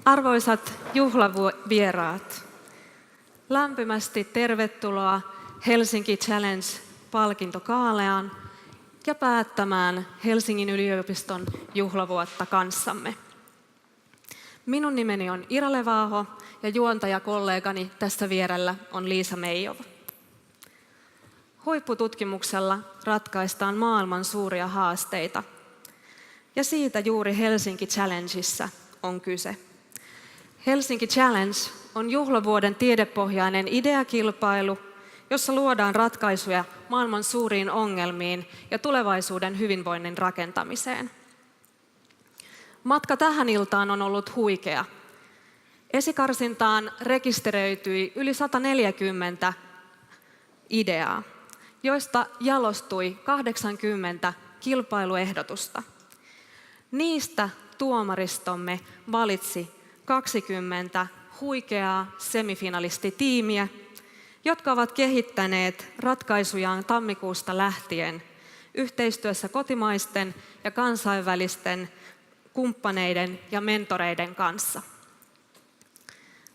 Arvoisat juhlavieraat, lämpimästi tervetuloa Helsinki Challenge-palkintogaalaan ja päättämään Helsingin yliopiston juhlavuotta kanssamme. Minun nimeni on Ira Levaaho ja juontajakollegani tässä vierellä on Liisa Meijova. Huippututkimuksella ratkaistaan maailman suuria haasteita ja siitä juuri Helsinki Challengeissa on kyse. Helsinki Challenge on juhlavuoden tiedepohjainen ideakilpailu, jossa luodaan ratkaisuja maailman suuriin ongelmiin ja tulevaisuuden hyvinvoinnin rakentamiseen. Matka tähän iltaan on ollut huikea. Esikarsintaan rekisteröityi yli 140 ideaa, joista jalostui 80 kilpailuehdotusta. Niistä tuomaristomme valitsi 20 huikeaa semifinalistitiimiä, jotka ovat kehittäneet ratkaisujaan tammikuusta lähtien yhteistyössä kotimaisten ja kansainvälisten kumppaneiden ja mentoreiden kanssa.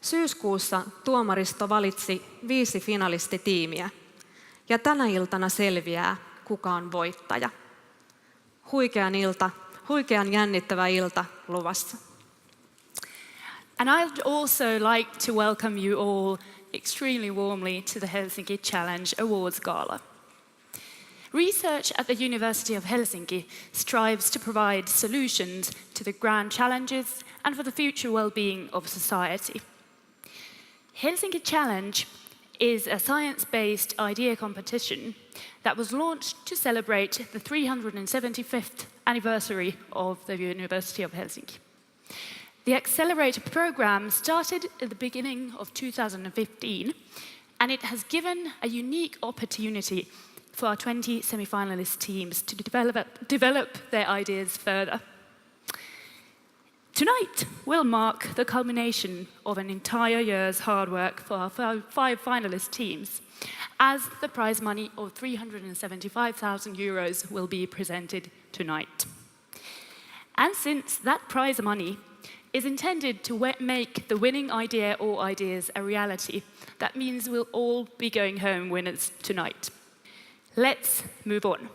Syyskuussa tuomaristo valitsi 5 finalistitiimiä ja tänä iltana selviää, kuka on voittaja. Huikean jännittävä ilta luvassa. And I'd also like to welcome you all extremely warmly to the Helsinki Challenge Awards Gala. Research at the University of Helsinki strives to provide solutions to the grand challenges and for the future well-being of society. Helsinki Challenge is a science-based idea competition that was launched to celebrate the 375th anniversary of the University of Helsinki. The Accelerator Program started at the beginning of 2015, and it has given a unique opportunity for our 20 semi-finalist teams to develop their ideas further. Tonight will mark the culmination of an entire year's hard work for our 5 finalist teams, as the prize money of €375,000 will be presented tonight. And since that prize money is intended to make the winning idea or ideas a reality, that means we'll all be going home winners tonight. Let's move on.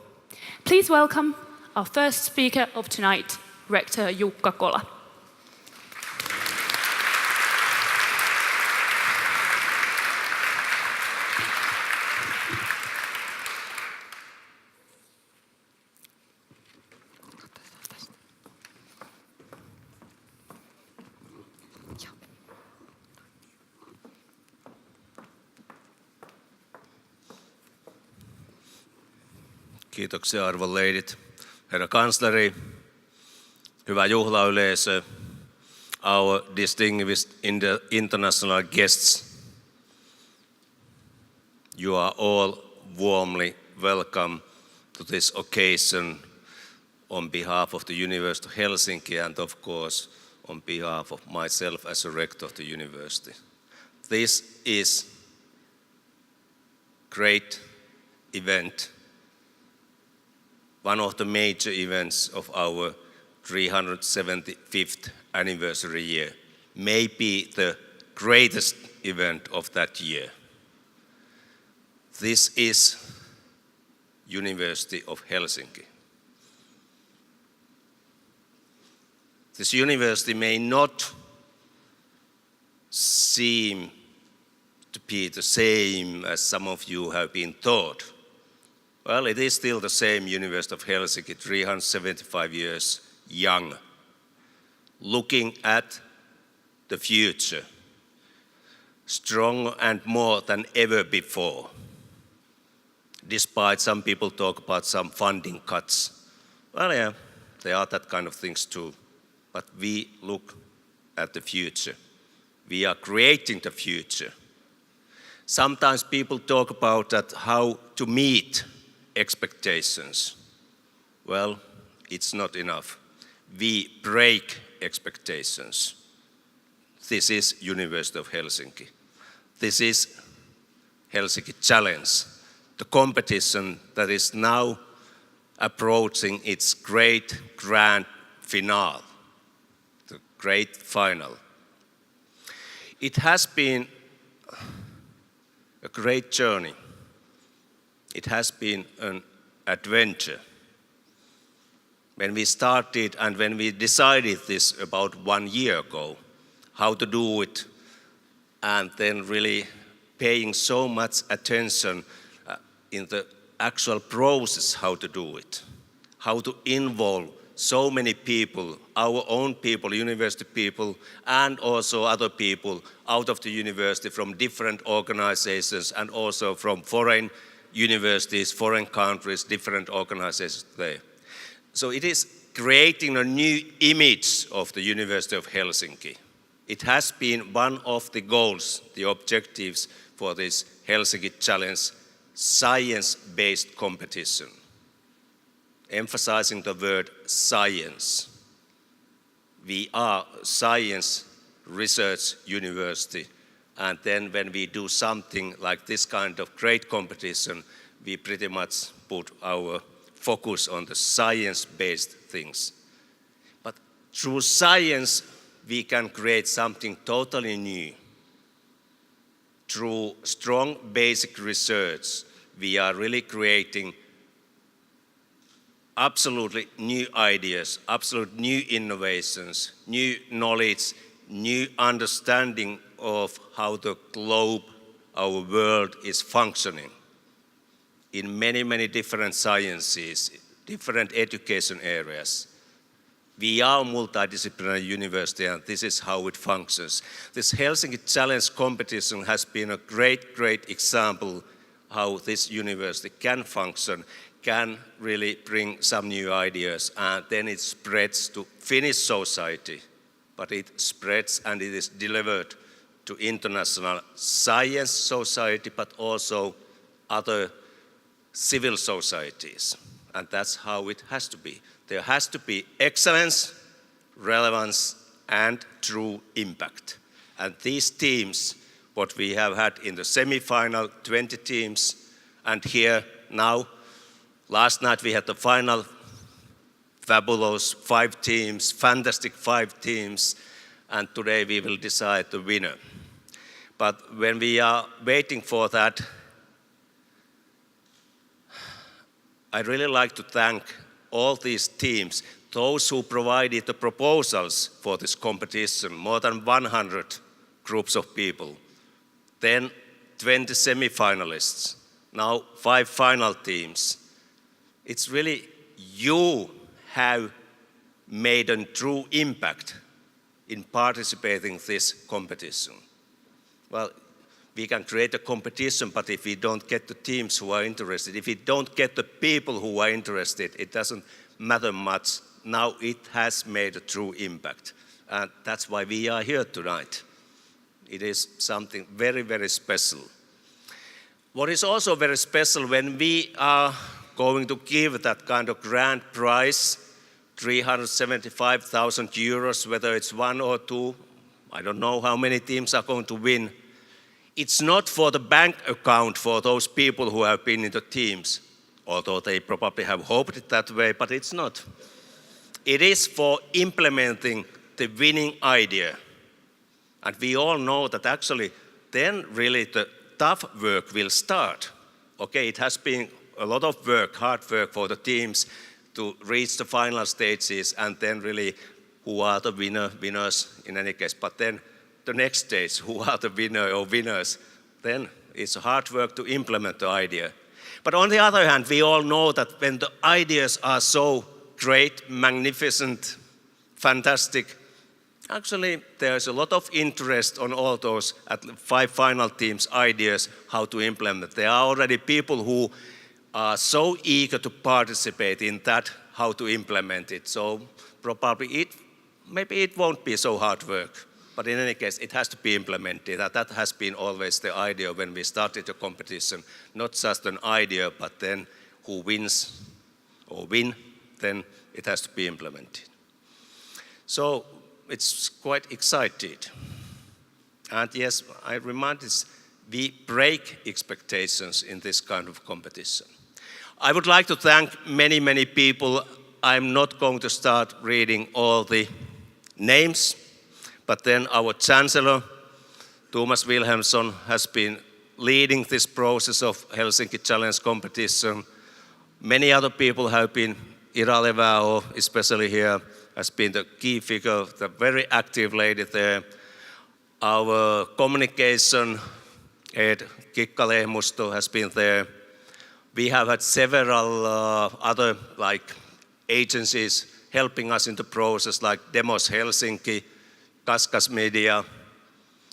Please welcome our first speaker of tonight, Rector Jukka Kola. Kiitoksia arvon leidit, herra kansleri, hyvä juhlayleisö, our distinguished international guests. You are all warmly welcome to this occasion on behalf of the University of Helsinki and of course on behalf of myself as a rector of the university. This is great event. One of the major events of our 375th anniversary year, maybe the greatest event of that year. This is University of Helsinki. This university may not seem to be the same as some of you have been taught. Well, it is still the same University of Helsinki, 375 years young, looking at the future, strong and more than ever before. Despite some people talk about some funding cuts. Well, yeah, there are that kind of things too. But we look at the future. We are creating the future. Sometimes people talk about that how to meet expectations. Well, it's not enough. We break expectations. This is University of Helsinki. This is Helsinki Challenge, the competition that is now approaching its great grand finale, the great final It has been a great journey. It has been an adventure. When we started and when we decided this about 1 year ago, how to do it, and then really paying so much attention in the actual process how to do it, how to involve so many people, our own people, university people, and also other people out of the university from different organizations and also from foreign universities, foreign countries, different organizations there. So it is creating a new image of the University of Helsinki. It has been one of the goals, the objectives for this Helsinki Challenge, science-based competition. Emphasizing the word science. We are a science research university, and then when we do something like this kind of great competition, we pretty much put our focus on the science-based things. But through science, we can create something totally new. Through strong basic research, we are really creating absolutely new ideas, absolute new innovations, new knowledge, new understanding of how the globe, our world is functioning in many, many different sciences, different education areas. We are a multidisciplinary university, and this is how it functions. This Helsinki Challenge competition has been a great, great example how this university can function, can really bring some new ideas, and then it spreads to Finnish society, but it spreads and it is delivered to international science society, but also other civil societies. And that's how it has to be. There has to be excellence, relevance, and true impact. And these teams, what we have had in the semi-final, 20 teams, and here now, last night we had the final, fabulous 5 teams, fantastic 5 teams, and today we will decide the winner. But when we are waiting for that, I'd really like to thank all these teams, those who provided the proposals for this competition, more than 100 groups of people, then 20 semi-finalists, now 5 final teams. It's really you have made a true impact in participating in this competition. Well, we can create a competition, but if we don't get the teams who are interested, if we don't get the people who are interested, it doesn't matter much. Now it has made a true impact. And that's why we are here tonight. It is something very, very special. What is also very special when we are going to give that kind of grand prize, 375,000 euros, whether it's 1 or 2, I don't know how many teams are going to win. It's not for the bank account for those people who have been in the teams, although they probably have hoped it that way, but it's not. It is for implementing the winning idea. And we all know that actually then really the tough work will start. Okay, it has been a lot of work, hard work for the teams to reach the final stages and then really who are the winners in any case. But then the next stage, who are the winner or winners, then it's hard work to implement the idea. But on the other hand, we all know that when the ideas are so great, magnificent, fantastic, actually there's a lot of interest on all those 5 final teams' ideas how to implement. There are already people who are so eager to participate in that, how to implement it. So probably maybe it won't be so hard work. But in any case, it has to be implemented. That has been always the idea when we started the competition. Not just an idea, but then who wins or win, then it has to be implemented. So it's quite excited. And yes, I remind this, we break expectations in this kind of competition. I would like to thank many, many people. I'm not going to start reading all the names. But then our chancellor, Thomas Wilhelmsson has been leading this process of Helsinki Challenge competition. Many other people have been, Ira Levao, especially here, has been the key figure, the very active lady there. Our communication head, Kikka Lehmusto, has been there. We have had several other agencies helping us in the process, like Demos Helsinki, Kaskas Media.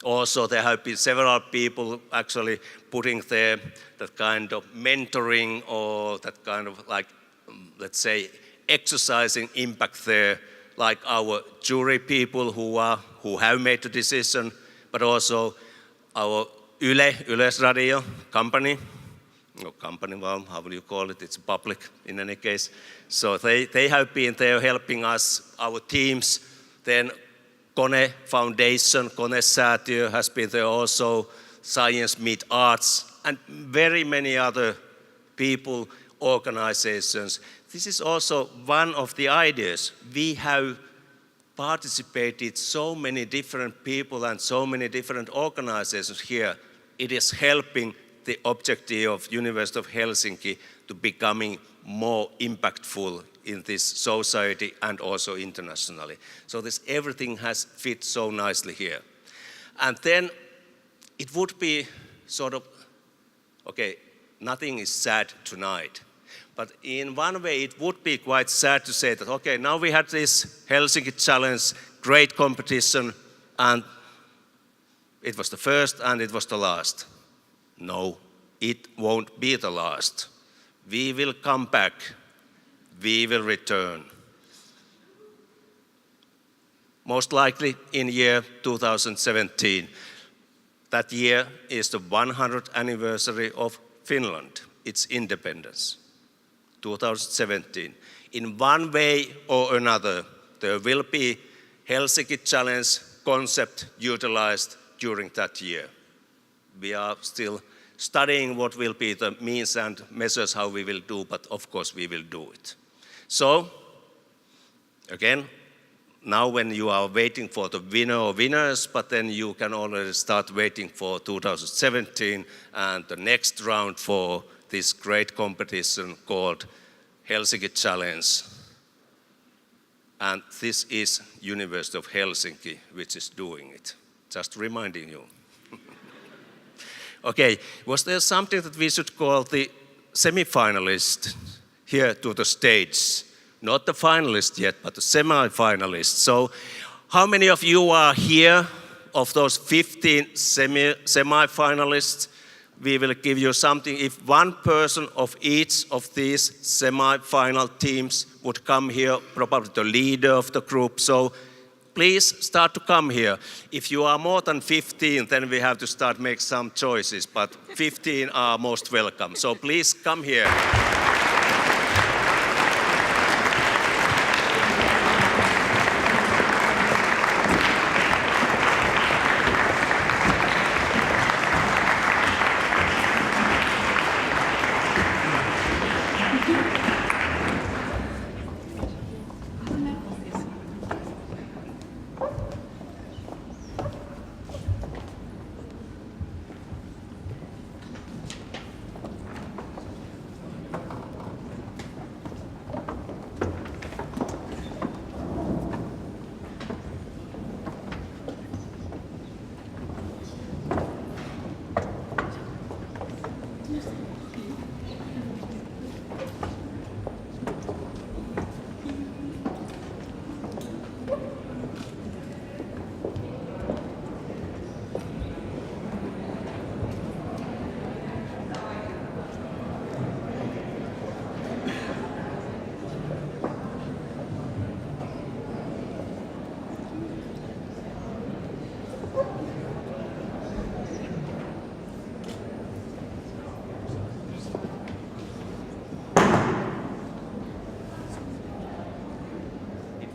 Also, there have been several people actually putting there that kind of mentoring or that kind of let's say, exercising impact there, like our jury people who have made the decision, but also our Yleisradio company. No company, well, how will you call it? It's public in any case. So they have been there helping us, our teams. Then Kone Foundation, Kone Säätiö has been there also, Science Meet Arts, and very many other people, organizations. This is also one of the ideas. We have participated so many different people and so many different organizations here. It is helping the objective of University of Helsinki to becoming more impactful in this society and also internationally. So everything has fit so nicely here. And then it would be sort of, okay, nothing is sad tonight. But in one way, it would be quite sad to say that, okay, now we had this Helsinki Challenge, great competition, and it was the first and it was the last. No, it won't be the last. We will come back. We will return. Most likely in year 2017. That year is the 100th anniversary of Finland, its independence. 2017. In one way or another, there will be Helsinki Challenge concept utilized during that year. We are still studying what will be the means and measures how we will do, but of course we will do it. So, again, now when you are waiting for the winner or winners, but then you can already start waiting for 2017 and the next round for this great competition called Helsinki Challenge. And this is University of Helsinki which is doing it. Just reminding you. Okay, was there something that we should call the semi-finalists here to the stage? Not the finalists yet, but the semi-finalists. So how many of you are here of those 15 semi-finalists? We will give you something. If one person of each of these semi-final teams would come here, probably the leader of the group. So please start to come here. If you are more than 15, then we have to start make some choices, but 15 are most welcome. So please come here.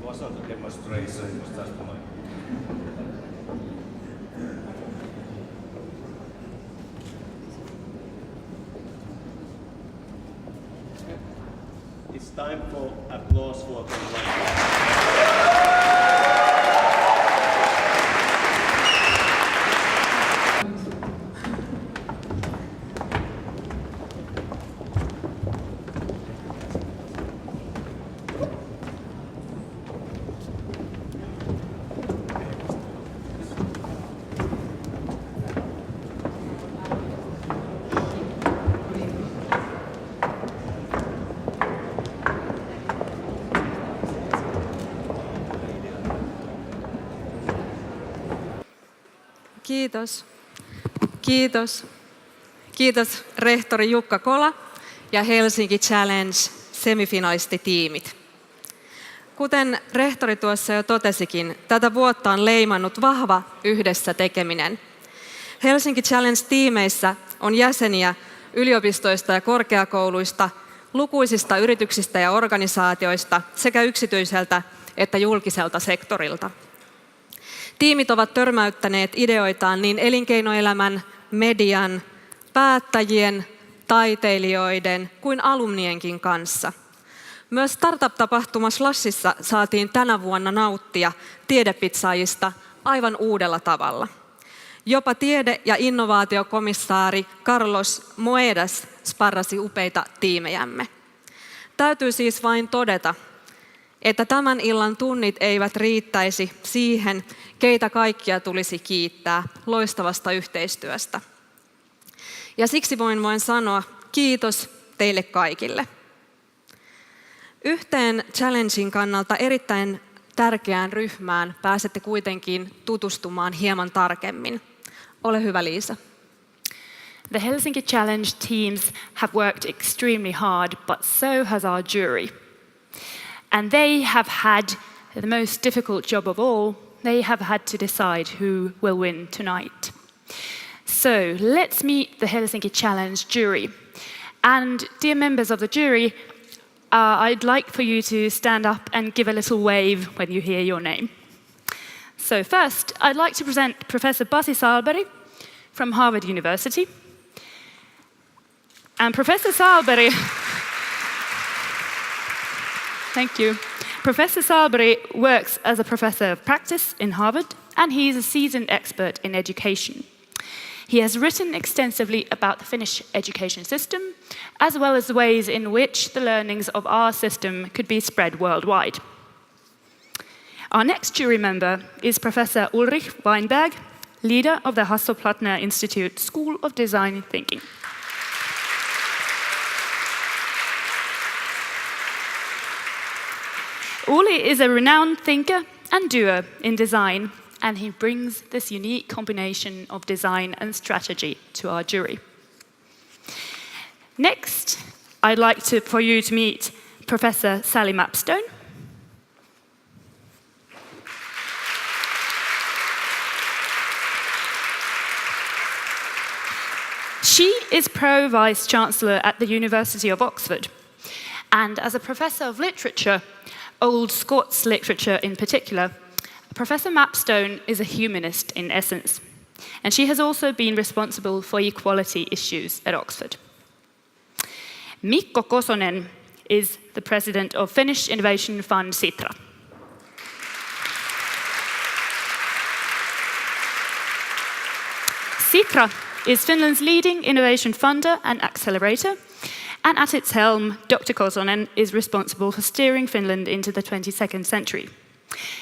wasn't a demonstration, it was just mine. It's time for applause for the Kiitos. Kiitos. Kiitos rehtori Jukka Kola ja Helsinki Challenge semifinalistitiimit. Kuten rehtori tuossa jo totesikin, tätä vuotta on leimannut vahva yhdessä tekeminen. Helsinki Challenge-tiimeissä on jäseniä yliopistoista ja korkeakouluista, lukuisista yrityksistä ja organisaatioista sekä yksityiseltä että julkiselta sektorilta. Tiimit ovat törmäyttäneet ideoitaan niin elinkeinoelämän, median, päättäjien, taiteilijoiden kuin alumnienkin kanssa. Myös startup-tapahtuma Slashissa saatiin tänä vuonna nauttia tiedepitsaajista aivan uudella tavalla. Jopa tiede- ja innovaatiokomissaari Carlos Moedas sparrasi upeita tiimejämme. Täytyy siis vain todeta, että tämän illan tunnit eivät riittäisi siihen, keitä kaikkia tulisi kiittää loistavasta yhteistyöstä. Ja siksi voin vain sanoa kiitos teille kaikille. Yhteen challengein kannalta erittäin tärkeään ryhmään pääsette kuitenkin tutustumaan hieman tarkemmin. Ole hyvä, Liisa. The Helsinki Challenge teams have worked extremely hard, but so has our jury. And they have had the most difficult job of all. They have had to decide who will win tonight. So let's meet the Helsinki Challenge jury. And dear members of the jury, I'd like for you to stand up and give a little wave when you hear your name. So first, I'd like to present Professor Pasi Sahlberg from Harvard University. And Professor Sahlberg, thank you. Professor Sahlberg works as a professor of practice in Harvard, and he is a seasoned expert in education. He has written extensively about the Finnish education system, as well as the ways in which the learnings of our system could be spread worldwide. Our next jury member is Professor Ulrich Weinberg, leader of the Hasso-Plattner Institute School of Design Thinking. Uli is a renowned thinker and doer in design, and he brings this unique combination of design and strategy to our jury. Next, I'd like for you to meet Professor Sally Mapstone. She is Pro-Vice-Chancellor at the University of Oxford, and as a professor of literature, Old Scots literature in particular, Professor Mapstone is a humanist in essence, and she has also been responsible for equality issues at Oxford. Mikko Kosonen is the president of Finnish Innovation Fund Sitra. Sitra is Finland's leading innovation funder and accelerator, and at its helm, Dr. Kosonen is responsible for steering Finland into the 22nd century.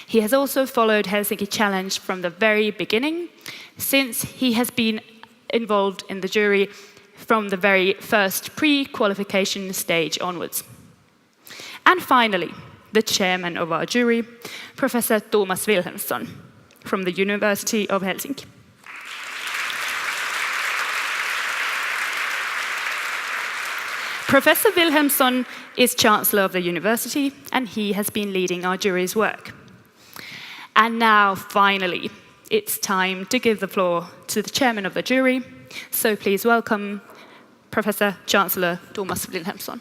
He has also followed Helsinki Challenge from the very beginning, since he has been involved in the jury from the very first pre-qualification stage onwards. And finally, the chairman of our jury, Professor Thomas Wilhelmsson from the University of Helsinki. Professor Wilhelmsson is Chancellor of the University, and he has been leading our jury's work. And now, finally, it's time to give the floor to the chairman of the jury. So please welcome Professor Chancellor Thomas Wilhelmsson.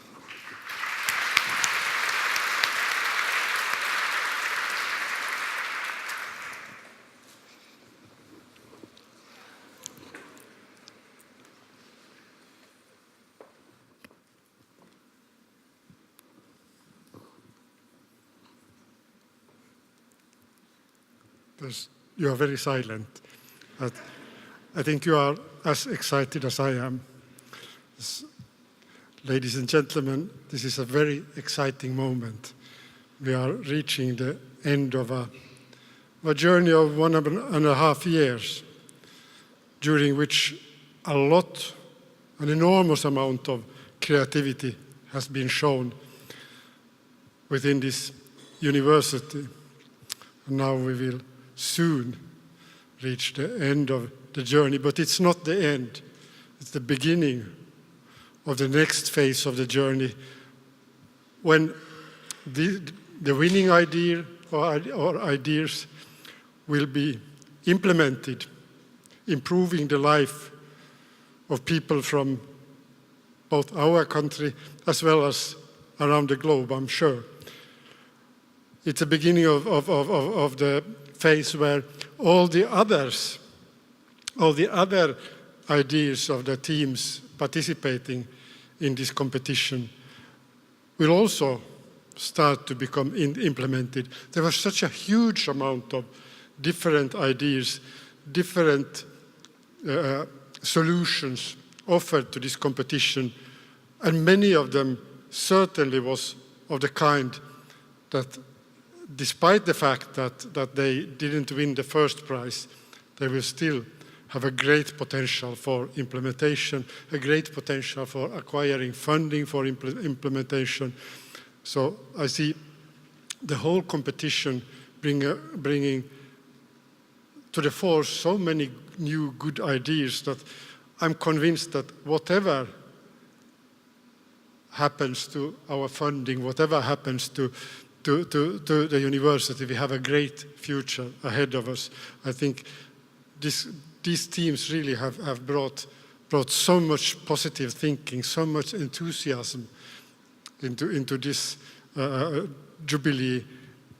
You are very silent. I think you are as excited as I am. Ladies and gentlemen, this is a very exciting moment. We are reaching the end of a journey of 1.5 years, during which an enormous amount of creativity has been shown within this university. And now we will soon reach the end of the journey. But it's not the end. It's the beginning of the next phase of the journey, when the winning idea or ideas will be implemented, improving the life of people from both our country as well as around the globe, I'm sure. It's the beginning of the phase where all the other ideas of the teams participating in this competition will also start to become implemented. There was such a huge amount of different ideas, different solutions offered to this competition, and many of them certainly was of the kind that, despite the fact that they didn't win the first prize, they will still have a great potential for implementation, a great potential for acquiring funding for implementation. So I see the whole competition bringing to the fore so many new good ideas that I'm convinced that whatever happens to our funding, whatever happens to the university, we have a great future ahead of us. I think these teams really have brought so much positive thinking, so much enthusiasm into this jubilee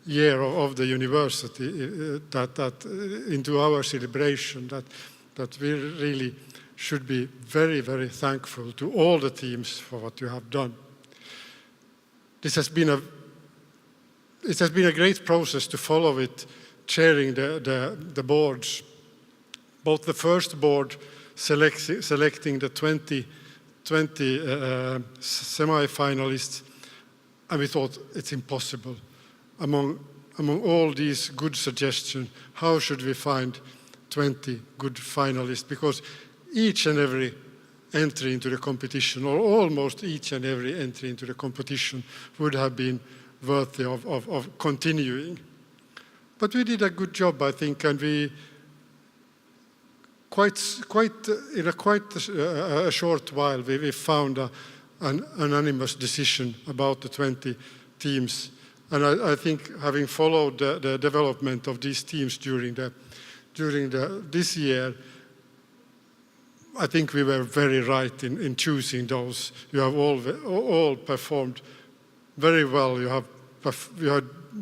year of the university, into our celebration, that we really should be very, very thankful to all the teams for what you have done. It has been a great process to follow it, chairing the boards. Both the first board selecting the 20 semi-finalists, and we thought it's impossible. Among all these good suggestions, how should we find 20 good finalists? Because each and every entry into the competition, or almost each and every entry into the competition, would have been worthy of continuing. But we did a good job, I think, and we in a short while we found an unanimous decision about the 20 teams. And I think, having followed the development of these teams during this year, I think we were very right in choosing those. You have all performed very well. You have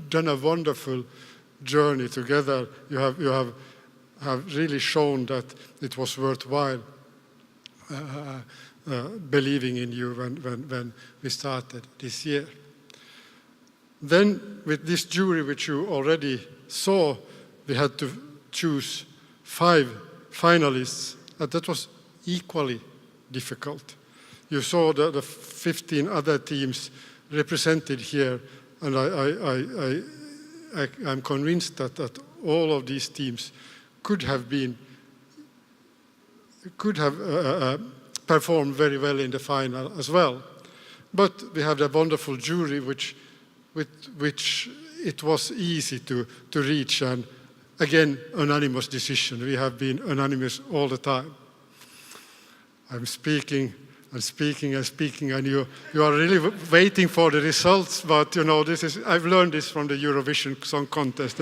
done a wonderful journey together. You have really shown that it was worthwhile believing in you when we started this year. Then, with this jury, which you already saw, we had to choose 5 finalists, and that was equally difficult. You saw the 15 other teams represented here, and I'm convinced that all of these teams could have performed very well in the final as well. But we have a wonderful jury which it was easy to reach, and again, unanimous decision. We have been unanimous all the time. I'm speaking, and you are really waiting for the results, but you know, I've learned this from the Eurovision Song Contest.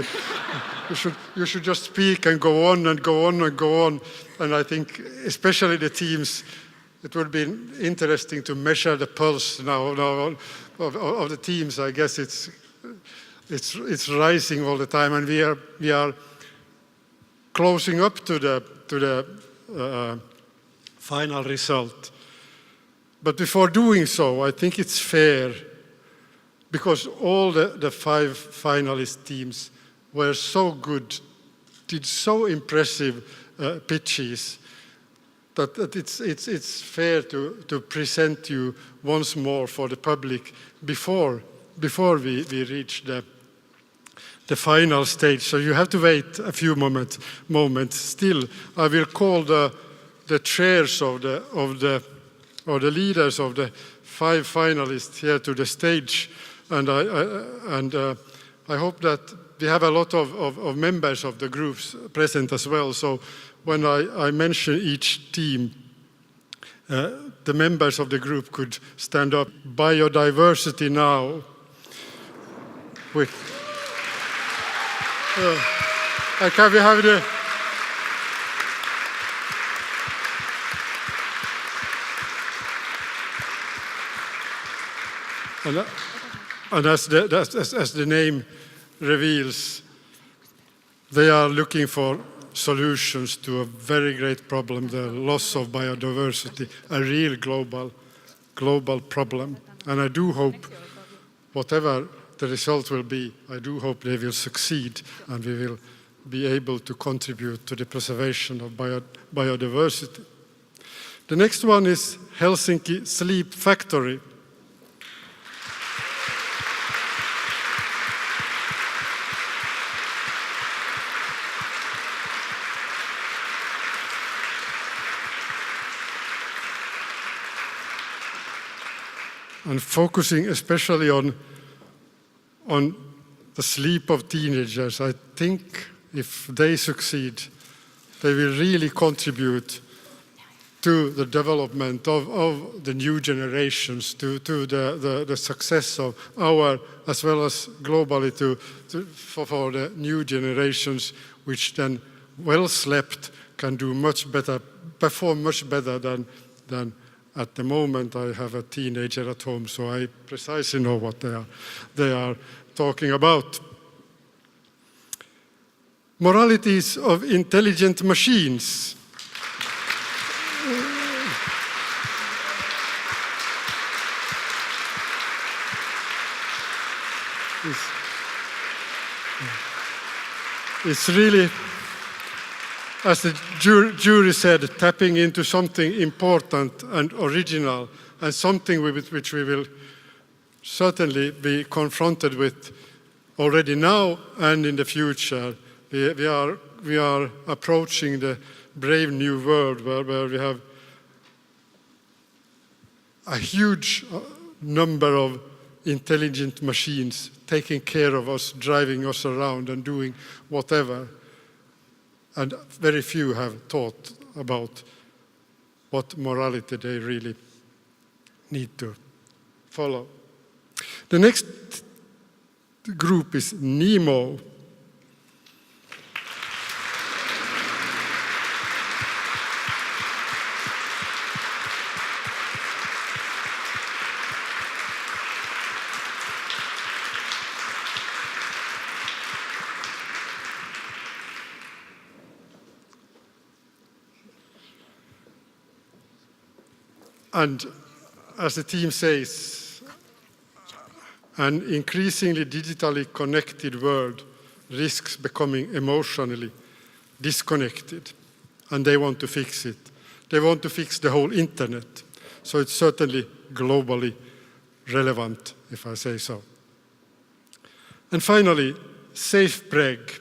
You should just speak and go on and go on and go on. And I think, especially the teams, it would be interesting to measure the pulse now of the teams. I guess it's rising all the time, and we are closing up to the final result. But before doing so, I think it's fair, because all the 5 finalist teams were so good, did so impressive pitches, that it's fair to present you once more for the public before we reach the final stage. So you have to wait a few moments. Still, I will call the chairs or the leaders of the 5 finalists here to the stage, and I hope that we have a lot of members of the groups present as well. So when I mention each team, the members of the group could stand up. Biodiversity now. Can we have the... And as the name reveals, they are looking for solutions to a very great problem, the loss of biodiversity, a real global problem. And I do hope, whatever the result will be, I do hope they will succeed and we will be able to contribute to the preservation of biodiversity. The next one is Helsinki Sleep Factory. And focusing especially on the sleep of teenagers, I think if they succeed, they will really contribute to the development of the new generations, to the success of our, as well as globally for the new generations, which then well slept can do much better, perform much better than at the moment. I have a teenager at home, so I precisely know what they are talking about. Moralities of intelligent machines. It's really, as the jury said, tapping into something important and original, and something with which we will certainly be confronted with already now and in the future. We are approaching the brave new world where we have a huge number of intelligent machines taking care of us, driving us around and doing whatever. And very few have thought about what morality they really need to follow. The next group is Nemo. And as the team says, an increasingly digitally connected world risks becoming emotionally disconnected, and they want to fix it. They want to fix the whole internet, so it's certainly globally relevant, if I say so. And finally, Safe Preg.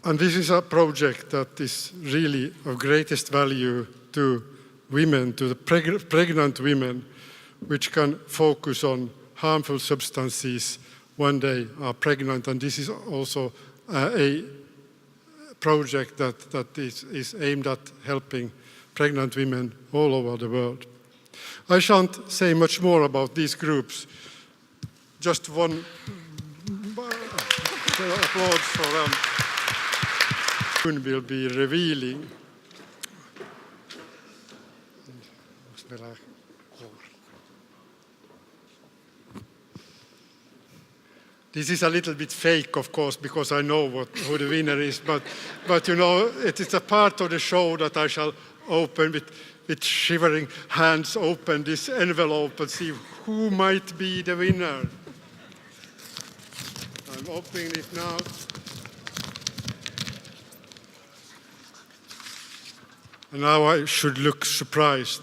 And this is a project that is really of greatest value to women, to the pregnant women, which can focus on harmful substances when they are pregnant. And this is also a project that is aimed at helping pregnant women all over the world. I shan't say much more about these groups. Just one applause for them. Will be revealing. This is a little bit fake, of course, because I know who the winner is, but you know, it is a part of the show that I shall open with shivering hands, open this envelope and see who might be the winner. I'm opening it now. And now I should look surprised.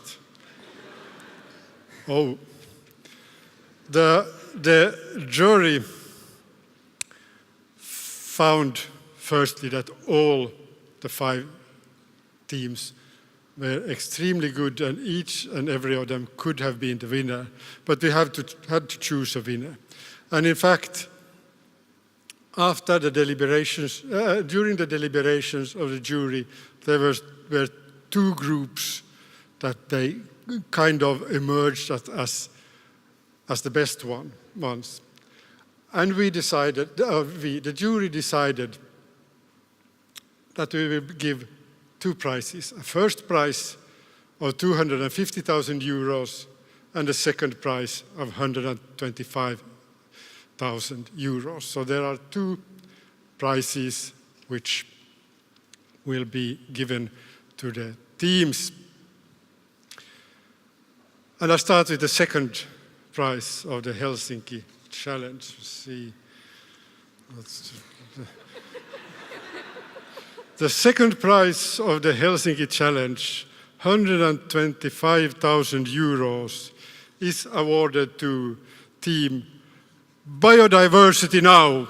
Oh, the jury found firstly that all the 5 teams were extremely good, and each and every of them could have been the winner, but we had to choose a winner. And in fact, after the deliberations, during the deliberations of the jury, there were 2 groups that they kind of emerged as the best ones. And we decided, the jury decided that we will give 2 prizes. A first prize of 250,000 euros and a second prize of 125,000 euros. So there are 2 prizes which will be given to the teams. And I start with the second prize of the Helsinki Challenge. See, the second prize of the Helsinki Challenge, 125,000 euros, is awarded to Team Biodiversity Now.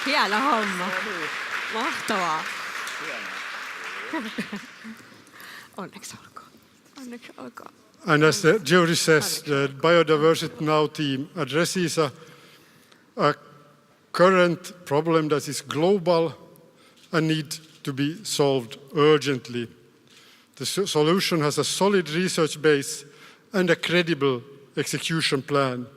Hieno homma. Mahtavaa. Onneksi olkoon. Onneksi olkoon. And as the jury says, the Biodiversity Now team addresses a current problem that is global and needs to be solved urgently. The solution has a solid research base and a credible execution plan.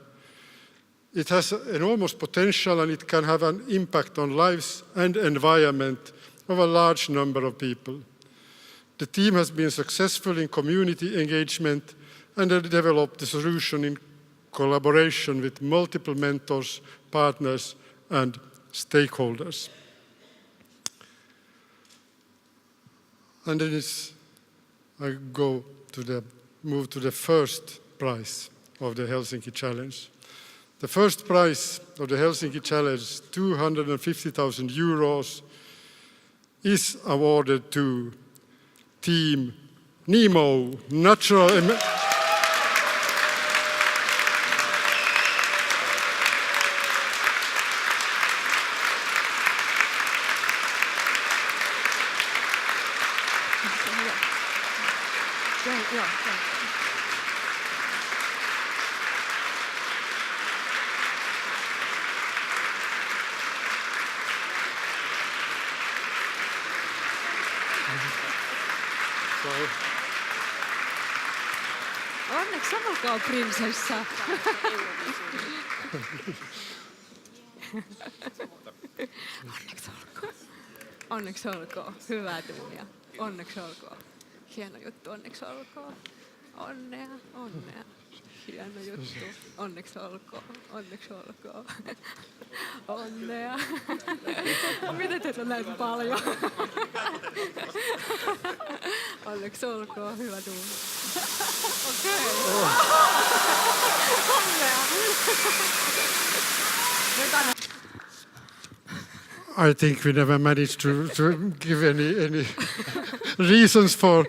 It has enormous potential, and it can have an impact on lives and environment of a large number of people. The team has been successful in community engagement and have developed the solution in collaboration with multiple mentors, partners, and stakeholders. And then I move to the first prize of the Helsinki Challenge. The first prize of the Helsinki Challenge, 250,000 euros, is awarded to Team Nemo, Natural... Onneksi olkoon, prinsessa. Onneksi olkoon. Onneksi olkoon. Hyvää duunia. Onneksi olkoon. Hieno juttu, onneksi olkoon. Onnea, onnea. Hieno juttu. Onneksi olkoon. Onneksi olkoon. Onnea. Miten teitä on näin paljon? Onneksi olkoon. Hyvä duuni. Okei. Onnea. I think we never managed to give any reasons for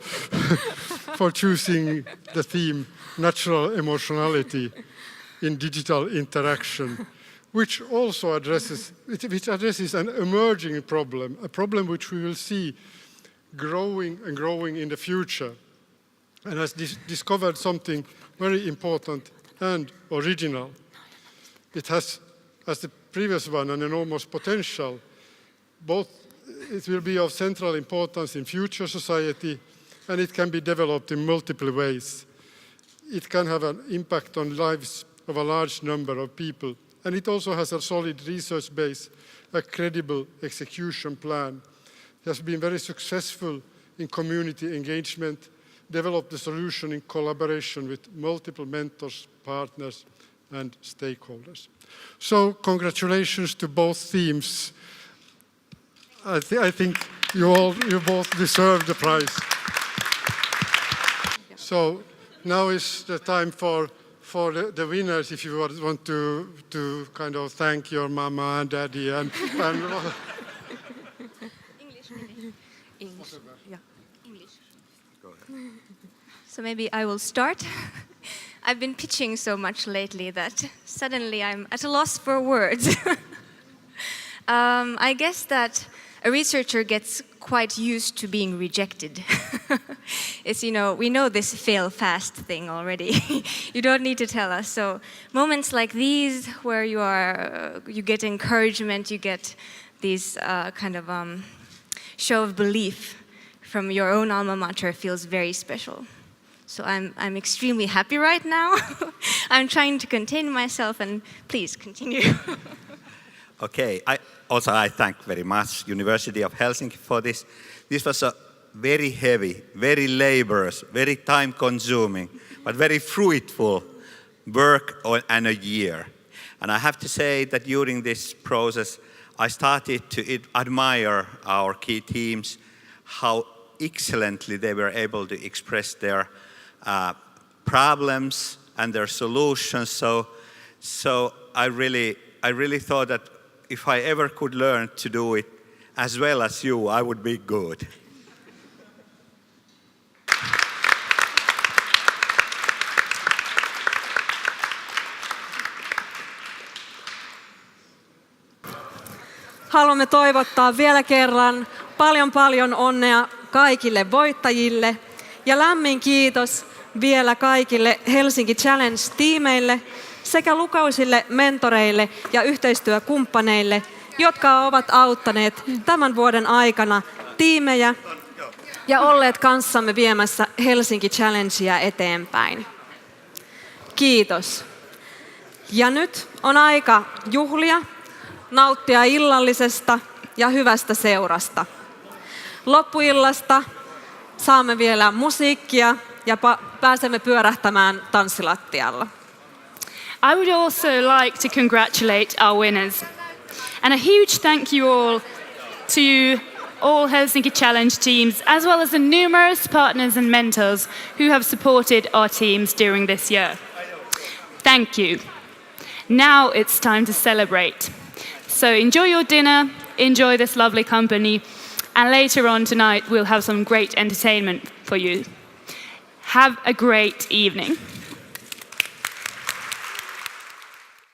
choosing the theme natural emotionality in digital interaction, which also addresses an emerging problem, a problem which we will see growing and growing in the future, and has discovered something very important and original. It has, as the previous one, an enormous potential. Both it will be of central importance in future society, and it can be developed in multiple ways. It can have an impact on lives of a large number of people, and it also has a solid research base, a credible execution plan. It has been very successful in community engagement, develop the solution in collaboration with multiple mentors, partners, and stakeholders. So congratulations to both teams. I think you both deserve the prize. So now is the time for the winners, if you want to kind of thank your mama and daddy and English. Yeah. English. So maybe I will start. I've been pitching so much lately that suddenly I'm at a loss for words. I guess that a researcher gets quite used to being rejected. It's, we know this fail fast thing already. You don't need to tell us. So moments like these where you get encouragement, you get these kind of show of belief from your own alma mater feels very special. So I'm extremely happy right now. I'm trying to contain myself, and please continue. Okay, I thank very much University of Helsinki for this. This was a very heavy, very laborious, very time-consuming, but very fruitful work and a year. And I have to say that during this process, I started to admire our key teams, how excellently they were able to express their problems and their solutions. So I really thought that if I ever could learn to do it as well as you, I would be good. Haluamme toivottaa vielä kerran paljon onnea kaikille voittajille ja lämmin kiitos vielä kaikille Helsinki Challenge-tiimeille sekä lukuisille mentoreille ja yhteistyökumppaneille, jotka ovat auttaneet tämän vuoden aikana tiimejä ja olleet kanssamme viemässä Helsinki Challengea eteenpäin. Kiitos. Ja nyt on aika juhlia, nauttia illallisesta ja hyvästä seurasta. Loppuillasta saamme vielä musiikkia ja pääsemme pyörähtämään tanssilattialla. I would also like to congratulate our winners. And a huge thank you all to all Helsinki Challenge teams, as well as the numerous partners and mentors who have supported our teams during this year. Thank you. Now it's time to celebrate. So enjoy your dinner, enjoy this lovely company, and later on tonight we'll have some great entertainment for you. Have a great evening.